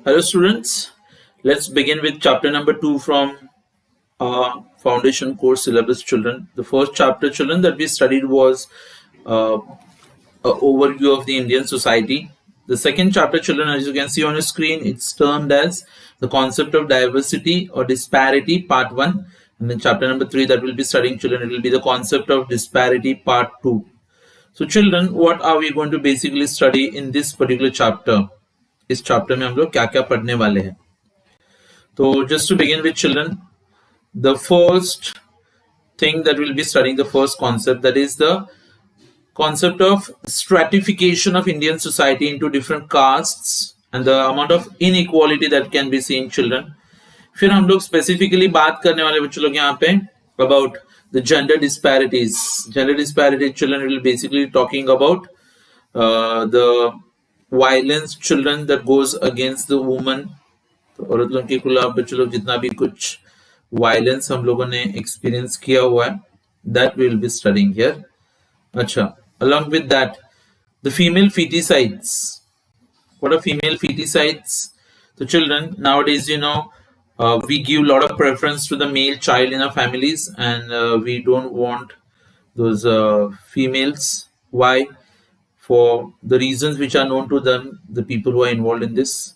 Hello, students. Let's begin with chapter number 2 from our foundation course syllabus, children. The first chapter, children, that we studied was uh, an overview of the Indian society. The second chapter, children, as you can see on your screen, it's termed as the concept of diversity or disparity, part 1. And then chapter number 3 that we'll be studying, children, it will be the concept of disparity, part 2. So, children, what are we going to basically study in this particular chapter? इस chapter में हम लोग क्या क्या पढ़ने वाले हैं. तो just to begin with, children, the first thing that we'll be studying, the first concept, that is the concept of stratification of Indian society into different castes and the amount of inequality that can be seen, children. फिर हम लोग specifically बात करने वाले बच्चों लोग यहाँ पे about the gender disparities. Gender disparities, children, will basically talking about the violence children that goes against the woman. तो औरत लोगों के खिलाफ बच्चों लोग जितना भी कुछ वायलेंस हम लोगों ने एक्सपीरियंस किया हुआ है, that will be studying here. अच्छा, along with that, the female feticides. What are female feticides? So children, nowadays, we give a lot of preference to the male child in our families, and we don't want those females. Why? For the reasons which are known to them, the people who are involved in this.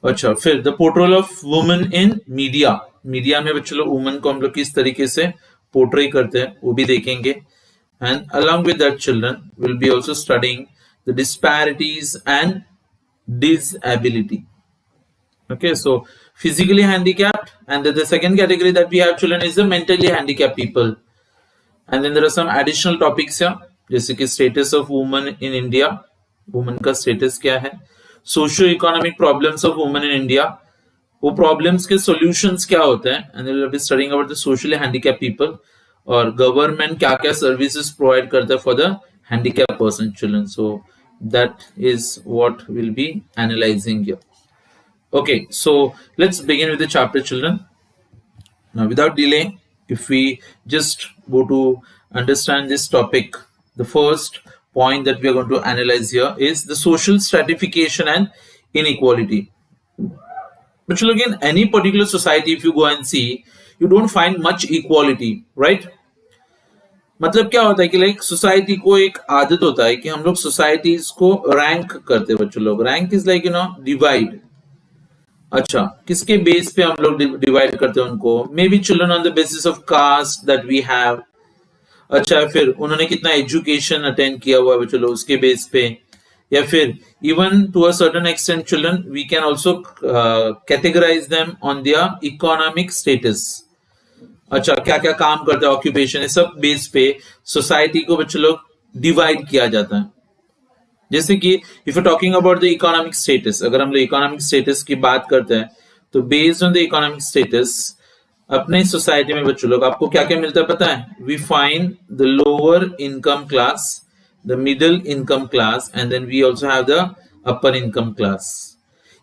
अच्छा, फिर the portrayal of women in media. Media में बच्चों लोग woman को हम लोग किस तरीके से पोर्ट्रे करते हैं वो भी देखेंगे. And along with that, children will be also studying the disparities and disability. Okay, so physically handicapped, and then the second category that we have, children, is the mentally handicapped people. And then there are some additional topics here, जैसे कि status of woman in India, woman का status क्या है, socio economic problems of woman in India, वो problems के solutions क्या होते हैं, and will be studying about the socially handicap people, और गवर्नमेंट क्या क्या सर्विसेज प्रोवाइड करता है for the handicap person, children. So that is what will be analysing here. Okay, so let's begin with the chapter, children. Now without delay, if we just go to understand this topic, the first point that we are going to analyze here is the social stratification and inequality. But look, in any particular society, if you go and see, you don't find much equality, right? मतलब क्या होता है कि like society को एक आदत होता है कि हम लोग सोसाइटीज को रैंक करते हैं बच्चों लोग. Rank is like divide. अच्छा, किसके बेस पे हम लोग डिवाइड करते हैं उनको? Maybe children on the basis of caste that we have. अच्छा, फिर उन्होंने कितना एजुकेशन अटेंड किया हुआ है बच्चों लोग, उसके बेस पे. या फिर even to a certain extent, children, we can also categorise them on their economic status. अच्छा, क्या क्या काम करते हैं, ऑक्यूपेशन, ये सब बेस पे सोसाइटी को बच्चों लोग डिवाइड किया जाता है. जैसे कि if you talking about the economic status, अगर हम लोग इकोनॉमिक स्टेटस की बात करते हैं तो based on the economic status अपने सोसाइटी में बच्चों लोग आपको क्या क्या मिलता है पता है? We find the lower income class, the middle income class, and then we also have the upper income class.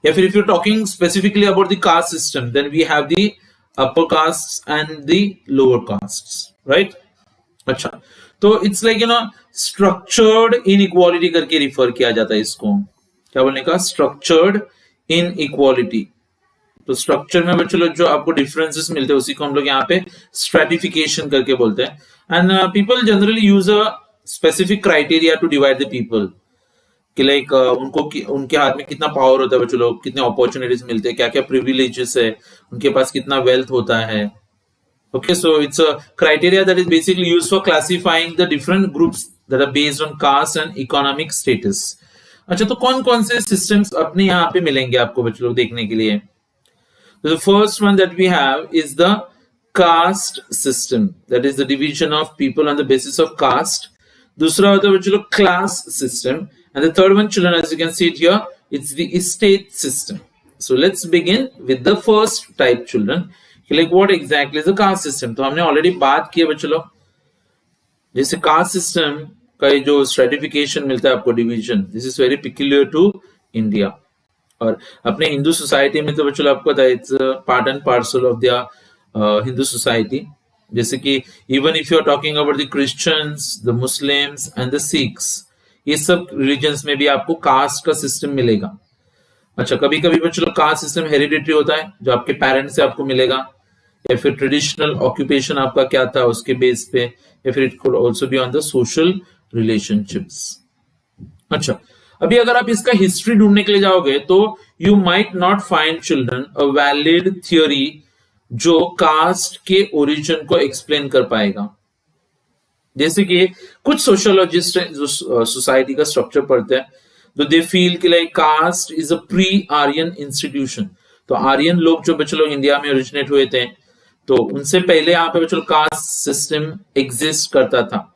या फिर if you talking specifically about the caste system, then we have the upper caste and the lower caste, right? अच्छा, तो it's like structured inequality करके refer किया जाता है इसको. क्या बोलने का? Structured inequality. तो स्ट्रक्चर में बच्चों लोग जो आपको डिफरेंसेस मिलते हैं उसी को हम लोग यहाँ पे स्ट्रेटिफिकेशन करके बोलते हैं. And people generally use a specific criteria to divide the people, कि लाइक उनके हाथ में कितना पावर होता है बच्चों लोग, कितने अपॉर्चुनिटीज मिलते हैं, क्या क्या प्रिविलेजेस है, उनके पास कितना वेल्थ होता है. Okay, so it's a criteria that is basically used for classifying the different groups that are based on caste and economic status. अच्छा, तो कौन कौन से systems अपने यहाँ पे मिलेंगे आपको बच्चों लोग देखने के लिए? The first one that we have is the caste system, that is the division of people on the basis of caste. दूसरा होता है बच्चों लोग class system, and the third one, children, as you can see it here, it's the estate system. So let's begin with the first type, children. Like what exactly is the caste system? तो हमने already बात की है बच्चों लोग. जैसे caste system का जो स्ट्रेटिफिकेशन मिलता है आपको, division, this is very peculiar to India. और अपने हिंदू सोसाइटी में तो बच्चों आपको पता है it's part and parcel of the Hindu society. जैसे कि even if you are talking about the Christians, the Muslims and the Sikhs, ये सब रिलीजन्स में भी आपको कास्ट का सिस्टम मिलेगा. अच्छा, कभी कभी बच्चों कास्ट सिस्टम हेरिडिटरी होता है, जो आपके पेरेंट्स से आपको मिलेगा, या फिर ट्रेडिशनल ऑक्यूपेशन आपका क्या था उसके बेस पे, या फिर it could also be on the social relationships. अच्छा, अभी अगर आप इसका हिस्ट्री ढूंढने के लिए जाओगे तो you might not find children a valid theory जो कास्ट के ओरिजिन को एक्सप्लेन कर पाएगा। जैसे कि कुछ सोशियोलॉजिस्ट हैं जो सोसाइटी का स्ट्रक्चर पढ़ते हैं, तो दे फील कि like caste is a pre Aryan institution. तो आर्यन लोग जो बच्चे लोग इंडिया में ओरिजिनेट हुए थे, तो उनसे पहले यहाँ पे बच्चों कास्ट सिस्टम एग्जिस्ट करता था।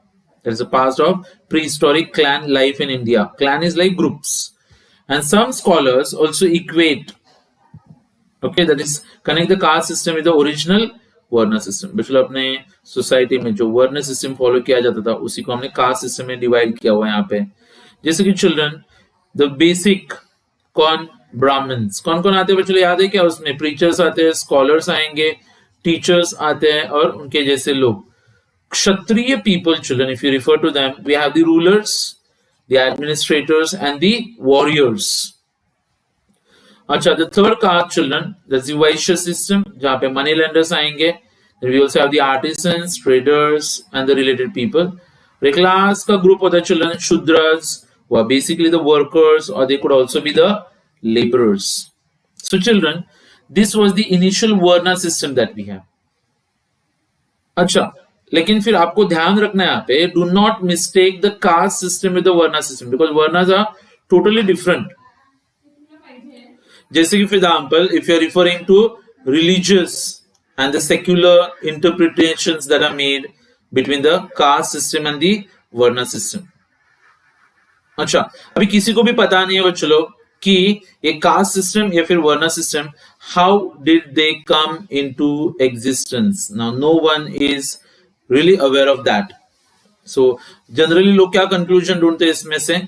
There is a past of prehistoric clan life in India. Clan is like groups, and some scholars also equate, okay, that is connect the caste system with the original वर्ण system. बच्चों अपने society में जो वर्ण system follow किया जाता था उसी को हमने कास्ट सिस्टम में डिवाइड किया हुआ है यहाँ पे। जैसे कि चिल्ड्रन द बेसिक कौन ब्राह्मण्स, कौन कौन आते हैं बच्चों याद है क्या? उसमें प्रीचर्स आते हैं, स्कॉलर्स आएंगे, टीचर्स आते हैं और उनके जैसे लोग। Kshatriya people, children, if you refer to them, we have the rulers, the administrators, and the warriors. अच्छा, the third caste, children, that's the Vaishya system, जहाँ पे money lenders आएंगे. Then we also have the artisans, traders, and the related people. एक class का group होता है children, Shudras, who are basically the workers, or they could also be the laborers. So, children, this was the initial Varna system that we have. अच्छा, लेकिन फिर आपको ध्यान रखना है यहाँ पे, do not mistake the caste system with the varna system, because varnas are totally different. जैसे कि for example, if you are referring to religious and the secular interpretations that are made between the caste system and the varna system. अच्छा, अभी किसी को भी पता नहीं है चलो कि ये कास्ट सिस्टम या फिर varna system, how did they come into existence? Now no one is really aware of that. So generally लोग क्या कंक्लूजन ढूंढते हैं इसमें से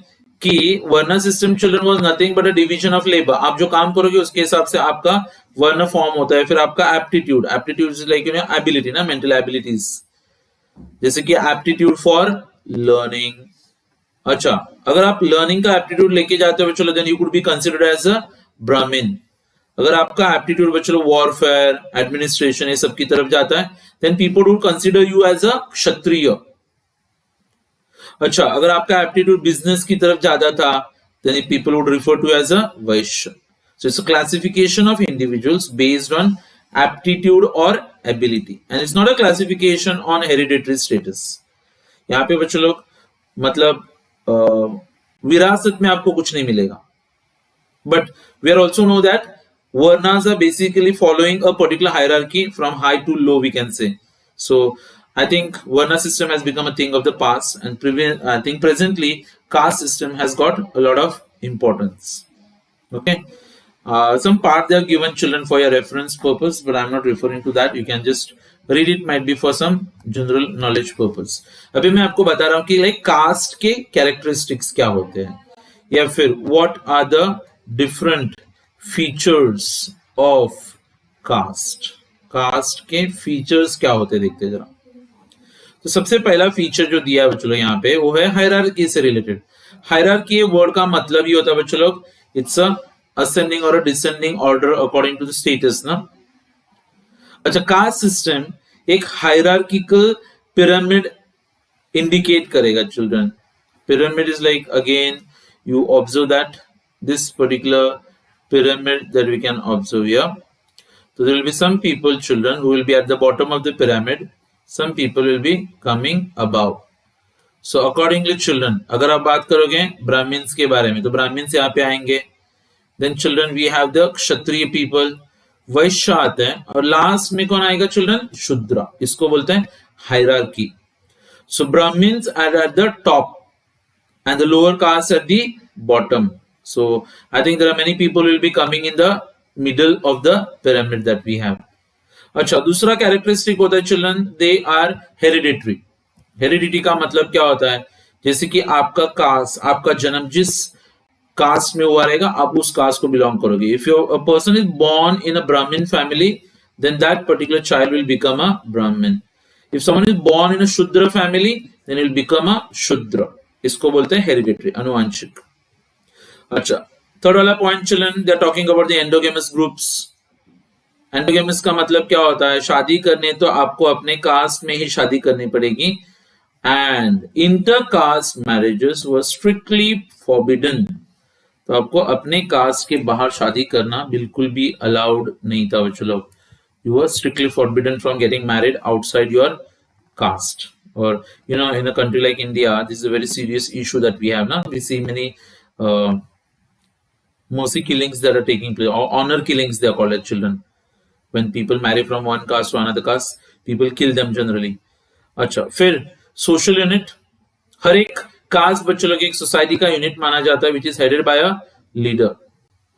कि वर्ण system children was nothing but a division of labour. आप जो काम करोगे उसके हिसाब से आपका वर्ण फॉर्म होता है। फिर आपका aptitude, aptitude is like ability ना, मेंटल एबिलिटीज, जैसे कि एप्टीट्यूड फॉर लर्निंग। अच्छा, अगर आप लर्निंग का एप्टीट्यूड लेके जाते हो चलो, then you could be considered as a Brahmin. अगर आपका एप्टीट्यूड बच्चों वॉरफेयर, एडमिनिस्ट्रेशन, ये सब की तरफ जाता है, then people would consider you as a क्षत्रिय। अच्छा, अगर आपका एप्टीट्यूड बिजनेस की तरफ ज्यादा था, then people would refer to as a Vysya. So it's a classification of individuals based on aptitude or ability, and it's not a classification on hereditary status. यहाँ पे बच्चों लोग मतलब विरासत में आपको कुछ नहीं मिलेगा, but we are also know that Varnas are basically following a particular hierarchy from high to low, we can say. So I think Varna system has become a thing of the past, and I think presently caste system has got a lot of importance. Okay, some part they are given children for your reference purpose, but I'm not referring to that. You can just read it, might be for some general knowledge purpose. अभी मैं आपको बता रहा हूँ कि like caste के characteristics क्या होते हैं, या फिर what are the different features of caste. Caste के फीचर्स क्या होते हैं देखते जरा। तो सबसे पहला फीचर जो दिया है बच्चों लोग यहाँ पे, वो है हायरार्की से रिलेटेड। हायरार्की वर्ड का मतलब ही होता है बच्चों लोग, इट्स अ असेंडिंग और descending order according to the status ना। अच्छा, कास्ट सिस्टम एक हायरार्किकल पिरामिड इंडिकेट करेगा children. Pyramid is like, again you observe that this particular pyramid that we can observe here. So there will be some people, children, who will be at the bottom of the pyramid. Some people will be coming above. So accordingly, children, अगर आप बात करोगे Brahmins के बारे में, तो Brahmins यहाँ पे आएंगे। Then children, we have the Kshatriya people, वैश्य आते हैं, और लास्ट में कौन आएगा चिल्ड्रन? शूद्र। इसको बोलते हैं hierarchy. So Brahmins are at the top and the lower caste at the bottom. So I think there are many people will be coming in the middle of the pyramid that we have. अच्छा, दूसरा characteristic होता है children, they are hereditary. Heredity का मतलब क्या होता है? जैसे कि आपका कास्ट, आपका जन्म जिस कास्ट में हुआ रहेगा, आप उस कास्ट को बिलोंग करोगे। If a person is born in a Brahmin family, then that particular child will become a Brahmin. If someone is born in a Shudra family, then he will become a Shudra. इसको बोलते हैं hereditary, अनुवांशिक। अच्छा, third वाला point children, they are talking about the endogamous groups. Endogamous का मतलब क्या होता है? शादी करने तो आपको अपने कास्ट में ही शादी करनी पड़ेगी, and intercaste marriages were strictly forbidden. तो आपको अपने कास्ट के बाहर शादी करना बिल्कुल भी अलाउड नहीं था बच्चों लोग। You were strictly forbidden from getting married outside your caste. Or, in a country like India, this is a very serious issue that we have now. We see many mercy killings that are taking place, or honor killings they are called as children. When people marry from one caste to another caste, people kill them generally. अच्छा, फिर social unit, हर एक cast बच्चों लोग एक society का unit माना जाता है, which is headed by a leader.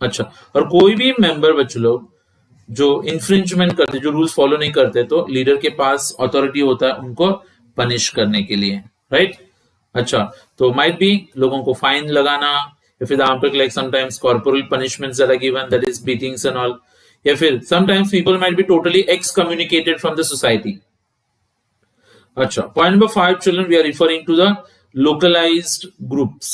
अच्छा, और कोई भी मेंबर बच्चों लोग जो इंफ्रिंजमेंट करते, जो रूल्स फॉलो नहीं करते, तो लीडर के पास अथॉरिटी होता है उनको पनिश करने के लिए, राइट। अच्छा, तो माइट बी लोगों को फाइन लगाना, या फिर example like sometimes corporal punishments that are given, that is beatings and all, या फिर sometimes people might be totally excommunicated from the society. अच्छा, point number 5 children, we are referring to the localized groups.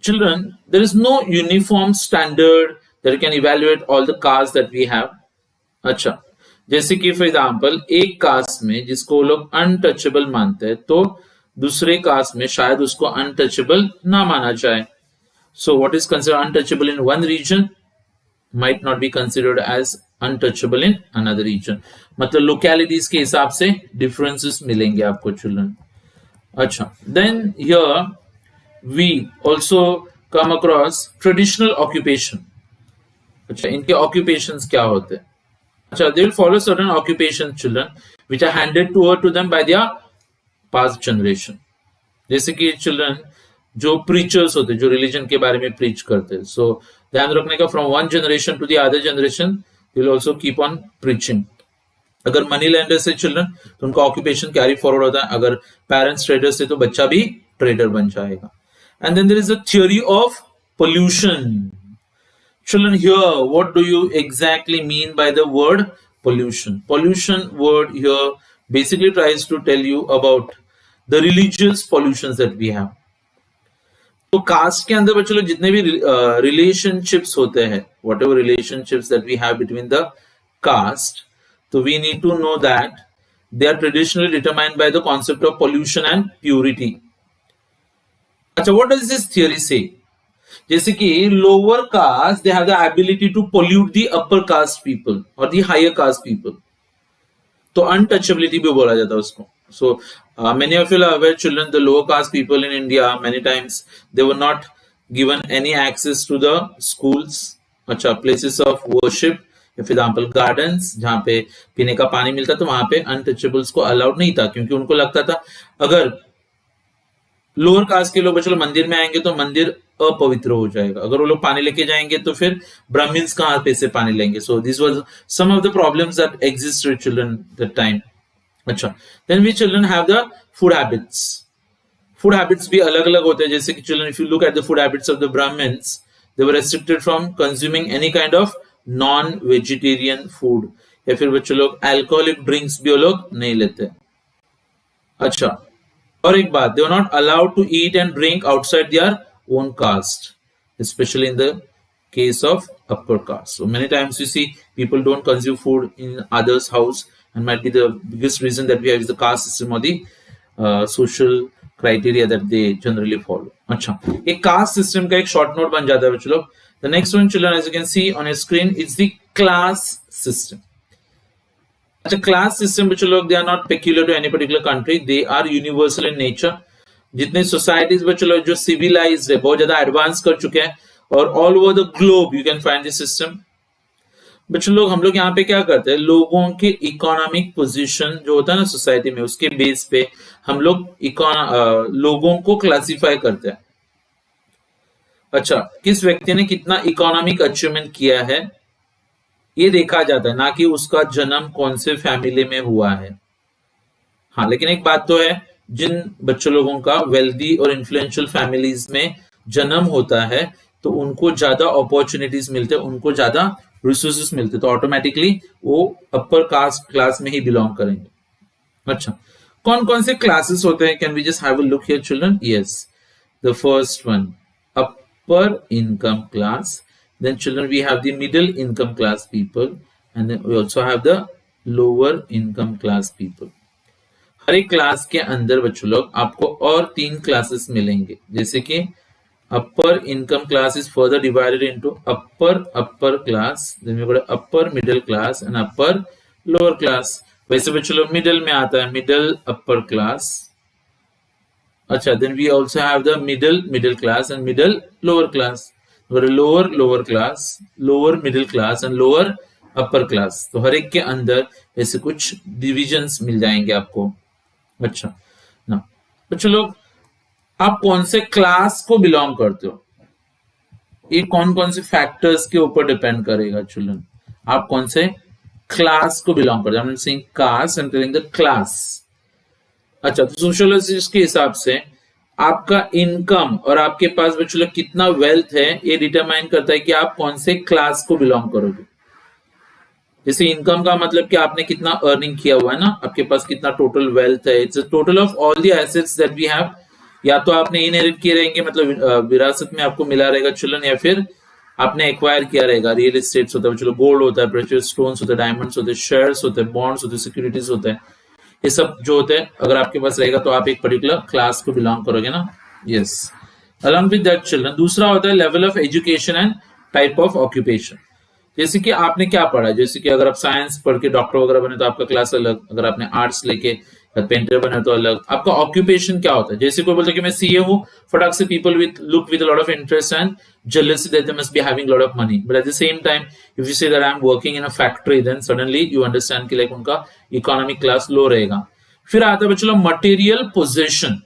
Children, there is no uniform standard that can evaluate all the castes that we have. अच्छा, जैसे कि for example एक cast में जिसको लोग untouchable मानते हैं, तो दूसरे कास्ट में शायद उसको अनटचेबल ना माना जाए। So what is considered untouchable in one reason might not be considered as untouchable in another region. मतलब लोकेलिटीज के हिसाब से डिफरेंसेस मिलेंगे आपको चिल्ड्रन। अच्छा, then here we also come across traditional occupation. अच्छा, इनके occupations क्या होते हैं? अच्छा, they will follow certain occupations children which are handed over to them by their past generation. जैसे कि चिल्ड्रन जो प्रीचर्स होते हैं, जो रिलीजन के बारे में प्रीच करते हैं, सो ध्यान रखने का, from one generation to the other generation they will also keep on preaching. अगर मनी लैंडर से चिल्ड्रन, तो उनका ऑक्यूपेशन कैरी फॉरवर्ड होता है। अगर पेरेंट्स ट्रेडर से, तो बच्चा भी ट्रेडर बन जाएगा। And then there is the theory of pollution. Children, here what do you exactly mean by the word pollution? Pollution word here basically tries to tell you about the religious pollutions that we have. तो caste के अंदर बच्चों लोग जितने भी relationships होते हैं, whatever relationships that we have between the caste, so we need to know that they are traditionally determined by the concept of pollution and purity. अच्छा, what does this theory say? जैसे कि lower caste they have the ability to pollute the upper caste people or the higher caste people, तो untouchability भी बोला जाता है उसको। So many of you are aware children, the lower caste people in India many times they were not given any access to the schools, अच्छा, places of worship, for example gardens जहां पे पीने का पानी मिलता, तो वहां पे अनटचेबल्स को अलाउड नहीं था, क्योंकि उनको लगता था अगर लोअर कास्ट के लोग बच्चों मंदिर में आएंगे तो मंदिर अपवित्र हो जाएगा, अगर वो लोग पानी लेके जाएंगे तो फिर ब्राह्मण्स कहां पे से पानी लेंगे। So this was some of the problems that exist with children that time. अच्छा, then we children have the food habits. Food habits भी अलग अलग होते हैं, जैसे कि children if you look at the food habits of the Brahmins, they were restricted from consuming any kind of non vegetarian food, या फिर बच्चों लोग अल्कोहलिक ड्रिंक्स भी वो लोग नहीं लेते। अच्छा, और एक बात, they are not allowed to eat and drink outside their own caste, specially in the case of upper caste. So many times you see people don't consume food in others house, and might be the biggest reason that we have is the caste system और the social criteria that they generally follow. अच्छा, एक caste system का एक short note बन जाता है बच्चों लोग। The next one, children, as you can see on your screen, it's the class system. अच्छा, class system बच्चों लोग, they are not peculiar to any particular country, they are universal in nature. जितने societies बच्चों लोग जो civilized है, बहुत ज्यादा advance कर चुके हैं, और all over the globe you can find this system. बच्चों लोग, हम लोग यहाँ पे क्या करते हैं, लोगों के इकोनॉमिक पोजीशन जो होता है ना सोसाइटी में, उसके बेस पे हम लोग लोगों को क्लासिफाई करते हैं। अच्छा, किस व्यक्ति ने कितना इकोनॉमिक अचीवमेंट किया है ये देखा जाता है, ना कि उसका जन्म कौन से फैमिली में हुआ है। हाँ, लेकिन एक बात तो है, जिन बच्चों लोगों का वेल्दी और इन्फ्लुएंशियल फैमिलीज में जन्म होता है, तो उनको ज्यादा अपॉर्चुनिटीज मिलते हैं, उनको ज्यादा रिसोर्सेस मिलते हैं, तो ऑटोमेटिकली वो अपर कास्ट क्लास में ही बिलोंग करेंगे। अच्छा, कौन कौन से क्लासेस होते हैं? Can we just have a look here children? Yes, the first one upper income class. Then children, we have the middle income class people, and then we also have the lower income class people. हर एक class के अंदर बच्चों लोग आपको और 3 classes मिलेंगे, जैसे कि upper income class is further divided into upper class, then we got upper middle class and upper lower class. वैसे बच्चों लोग मिडिल में आता है मिडिल अपर क्लास. अच्छा, then we also have the middle class and middle lower class. Lower class, lower middle class and lower upper class. तो हर एक के अंदर ऐसे कुछ डिविजन्स मिल जाएंगे आपको. अच्छा ना बच्चों लोग, आप कौन से क्लास को बिलोंग करते हो, ये कौन कौन से फैक्टर्स के ऊपर डिपेंड करेगा चिल्ड्रन. आप कौन से क्लास को बिलोंग करते हो. I am saying caste and telling the class. अच्छा, तो सोशियोलॉजिस्ट के हिसाब से आपका इनकम और आपके पास बच्चों लोग कितना वेल्थ है, ये डिटरमाइन करता है कि आप कौन से क्लास को बिलोंग करोगे. जैसे इनकम का मतलब कि आपने कितना अर्निंग किया हुआ है ना, आपके पास कितना टोटल वेल्थ है. It's total of all the assets that we have. या तो आपने इनहेरिट किए रहेंगे, मतलब विरासत में आपको मिला रहेगा चिल्ड्रन, या फिर आपने एक्वायर किया रहेगा. रियल एस्टेट्स होता है, चलो गोल्ड होता है, प्रेशियस स्टोन्स होते हैं, डायमंड्स होते हैं, शेयर्स होते हैं, बॉन्ड्स होते हैं, सिक्योरिटीज होते हैं. ये सब जो होते हैं अगर आपके पास रहेगा तो आप एक पर्टिकुलर क्लास को बिलोंग करोगे ना. Yes. Along with that children, दूसरा होता है level of education and type of occupation. जैसे कि आपने क्या पढ़ा, जैसे कि अगर आप साइंस पढ़ के डॉक्टर वगैरह बने तो आपका क्लास अलग, अगर आपने आर्ट्स लेके पेंटर बने तो अलग. आपका ऑक्यूपेशन क्या होता है. जैसे कोई बोलता है कि मैं सीए हूँ, फटाक से people with look with lot of interest and jealousy that they must be having lot of money, but at the same time if you say that I am working in a factory, then suddenly you understand कि like उनका economic class low रहेगा. फिर आता है बच्चों material possession.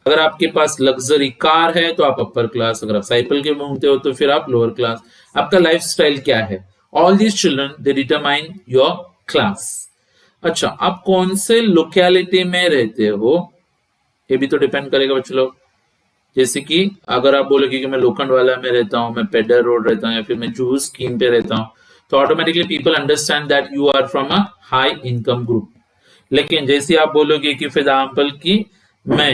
अगर आपके पास luxury car है तो आप अपर क्लास, अगर आप साइकिल के घूमते हो तो फिर आप लोअर क्लास. आपका लाइफस्टाइल क्या है, all these children they determine your class. अच्छा, आप कौन से लोकेलिटी में रहते हो ये भी तो डिपेंड करेगा बच्चों लोग. जैसे कि अगर आप बोलोगे कि मैं लोखंडवाला में रहता हूँ, मैं पेडर रोड रहता हूँ, या फिर मैं जूहू स्कीम पे रहता हूँ, तो automatically people understand that you are from a high income group. लेकिन जैसे आप बोलोगे कि फॉर एग्जाम्पल कि मैं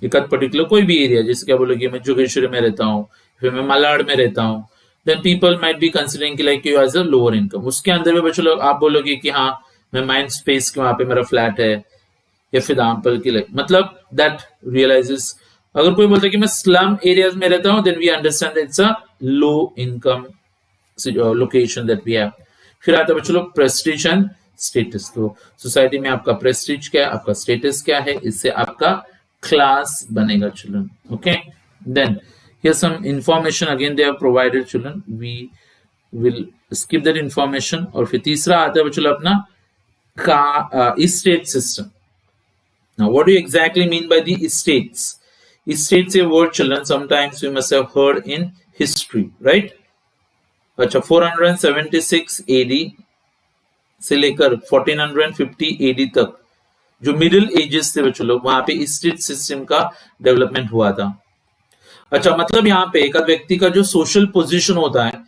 एक पर्टिकुलर कोई भी एरिया, जैसे क्या बोलोगे मैं जोगेश्वरी में रहता हूँ, फिर मैं मलाड में रहता हूँ, then people might be considering like you as a lower income. उसके अंदर में बच्चों लोग आप बोलोगे कि हाँ मैं माइंड स्पेस के वहां पे मेरा फ्लैट है, या फिर एग्जाम्पल की लाइक मतलब दैट रियलाइजेस. अगर कोई बोलता है कि मैं स्लम एरियाज में रहता हूं, then we understand it's a low income location that we have. फिर आता है बच्चों लोग प्रेस्टीज एंड स्टेटस. तो सोसाइटी में आपका प्रेस्टीज क्या है, आपका स्टेटस क्या है, इससे आपका क्लास बनेगा children. Okay, then here some information again they have provided children, we will skip that information. और फिर तीसरा आता है बच्चों अपना estate system. Now what do you exactly mean by the estates? Estates a word children sometimes we must have heard in history, right? अच्छा, 476 AD से लेकर 1450 AD तक जो मिडिल एजेस थे बच्चों लोग, वहां पे इस्टेट सिस्टम का डेवलपमेंट हुआ था. अच्छा, मतलब यहाँ पे एक व्यक्ति का जो सोशल पोजीशन होता है,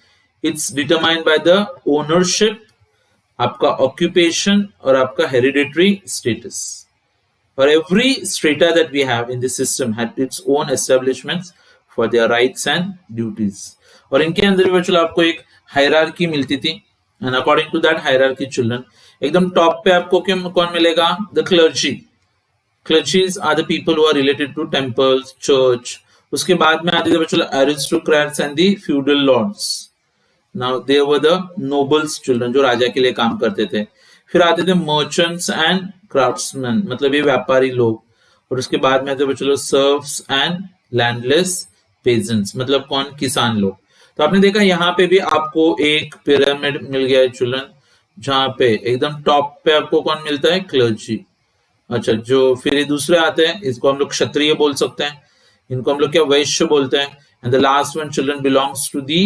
it's determined by the ownership, आपका ऑक्यूपेशन और आपका हेरिडिटरी स्टेटस. और every strata that we have in the system had its own establishments for their rights and duties. और इनके अंदर भी बच्चों आपको एक हायरार्की मिलती थी, and according to that hierarchy children, एकदम टॉप पे आपको कौन मिलेगा, the clergy. Clergies are the people who are related to temples, church. उसके बाद में आते थे बच्चों aristocrats and the feudal lords. Now they were the nobles children जो राजा के लिए काम करते थे. फिर आते थे मर्चेंट्स एंड क्राफ्ट्समैन, मतलब ये व्यापारी लोग. और उसके बाद में आते बच्चों सर्व्स एंड लैंडलेस पेजेंट्स, मतलब कौन, किसान लोग. तो आपने देखा यहाँ पे भी आपको एक पिरामिड मिल गया है चिल्ड्रन, जहाँ पे एकदम टॉप पे आपको कौन मिलता है, क्लर्जी. अच्छा, जो फिर ये दूसरे आते हैं, इसको हम लोग क्षत्रिय बोल सकते हैं, इनको हम लोग क्या वैश्य बोलते हैं. And the last one children belongs to the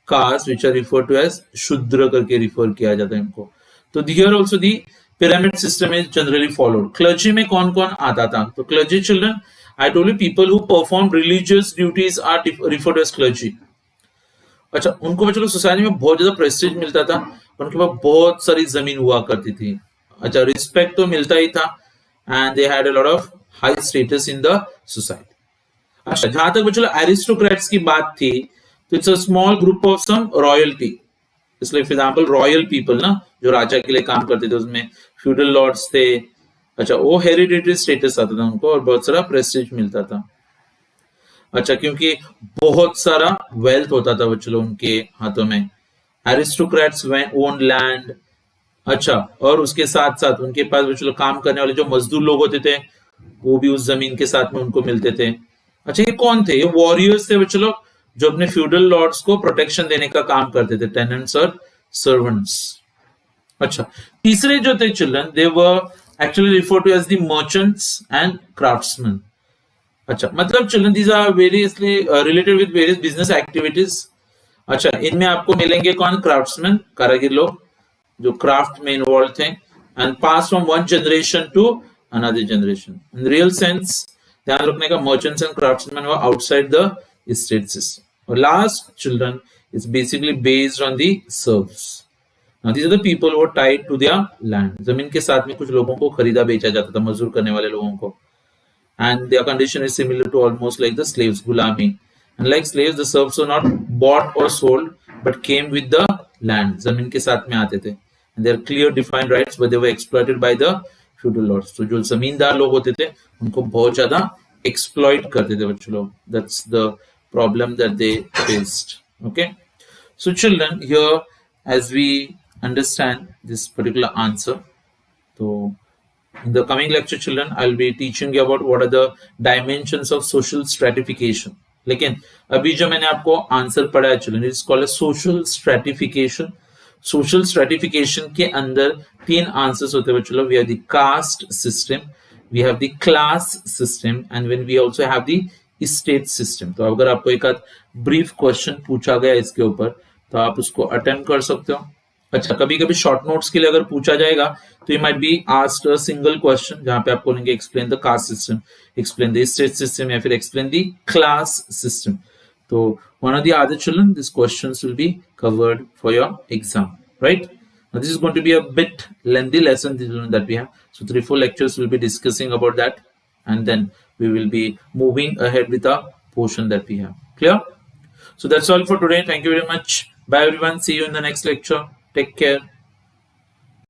caste which are refer to as Shudra करके रिफर किया जाता है इनको. तो here also the pyramid system is generally followed. Clergy में कौन कौन आता था, तो clergy children I told you people who perform religious duties are referred as clergy. अच्छा, उनको बच्चों सोसाइटी में बहुत ज्यादा प्रेस्टीज मिलता था, उनके पास बहुत सारी जमीन हुआ करती थी. अच्छा, रिस्पेक्ट तो मिलता ही था, and they had a lot of high status in the society. अच्छा, जहां तक बच्चों एरिस्टोक्रेट्स की बात थी, तो it's a small group of some royalty, इसलिए फॉर एग्जाम्पल रॉयल पीपल ना, जो राजा के लिए काम करते थे, उसमें फ्यूडल लॉर्ड्स थे। अच्छा, वो हेरिडिटरी स्टेटस आता था उनको और बहुत सारा प्रेस्टीज मिलता था। अच्छा, क्योंकि बहुत सारा वेल्थ होता था बच्चों उनके हाथों में। Aristocrats own land. अच्छा, और उसके साथ साथ उनके पास बच्चों काम करने वाले जो मजदूर लोग होते थे, वो भी उस जमीन के साथ में उनको मिलते थे। अच्छा, ये कौन थे? ये वॉरियर्स थे बच्चों लोग, जो अपने फ्यूडल लॉर्ड्स को प्रोटेक्शन देने का काम करते थे, टेनेंट्स और सर्वेंट्स। अच्छा, तीसरे जो थे children, they were actually refer to as the merchants and craftsman. अच्छा, मतलब children these are variously related with various business activities. अच्छा, इनमें आपको मिलेंगे कौन? क्राफ्ट्समैन, कारागिर लोग, जो क्राफ्ट में इन्वॉल्व थे, and pass from one generation to another generation. In real sense ध्यान रखने का, merchants and craftsman were outside the state system. और last children is basically based on the serfs. Now, these are the people who were tied to their land. जमीन के साथ में कुछ लोगों को खरीदा बेचा जाता था, मजदूर करने वाले लोगों को। And their condition is similar to almost like the slaves, gulami. And like slaves, the serfs were not bought or sold, but came with the land. जमीन के साथ में आते थे. And there are clear defined rights, but they were exploited by the feudal lords. तो जो जमींदार लोग होते थे, उनको बहुत ज्यादा exploit करते थे बच्चों लोग. That's the problem that they faced. Okay. So children, here as we understand this particular answer, so in the coming lecture children, I'll be teaching you about what are the dimensions of social stratification. लेकिन अभी जो मैंने आपको answer पढ़ा है children, it's called social stratification. Social stratification के अंदर तीन आंसर्स होते हैं बच्चों। We have the caste system, we have the class system, and when we also have the state system. तो अगर आपको एक ब्रीफ क्वेश्चन पूछा गया इसके ऊपर, तो आप उसको अटेम्प्ट कर सकते हो। अच्छा, कभी कभी शॉर्ट नोट्स के लिए अगर पूछा जाएगा, तो you might be asked a single question, जहां पे आपको बोलेंगे explain the caste system, explain the state system, या फिर एक्सप्लेन द क्लास सिस्टम। तो one or the other children, these questions will be covered for your exam, right? Now this is going to be a bit lengthy lesson that we have, so 3-4 lectures will be discussing about that, and then we will be moving ahead with the portion that we have. Clear? So that's all for today. Thank you very much. Bye everyone. See you in the next lecture. Take care.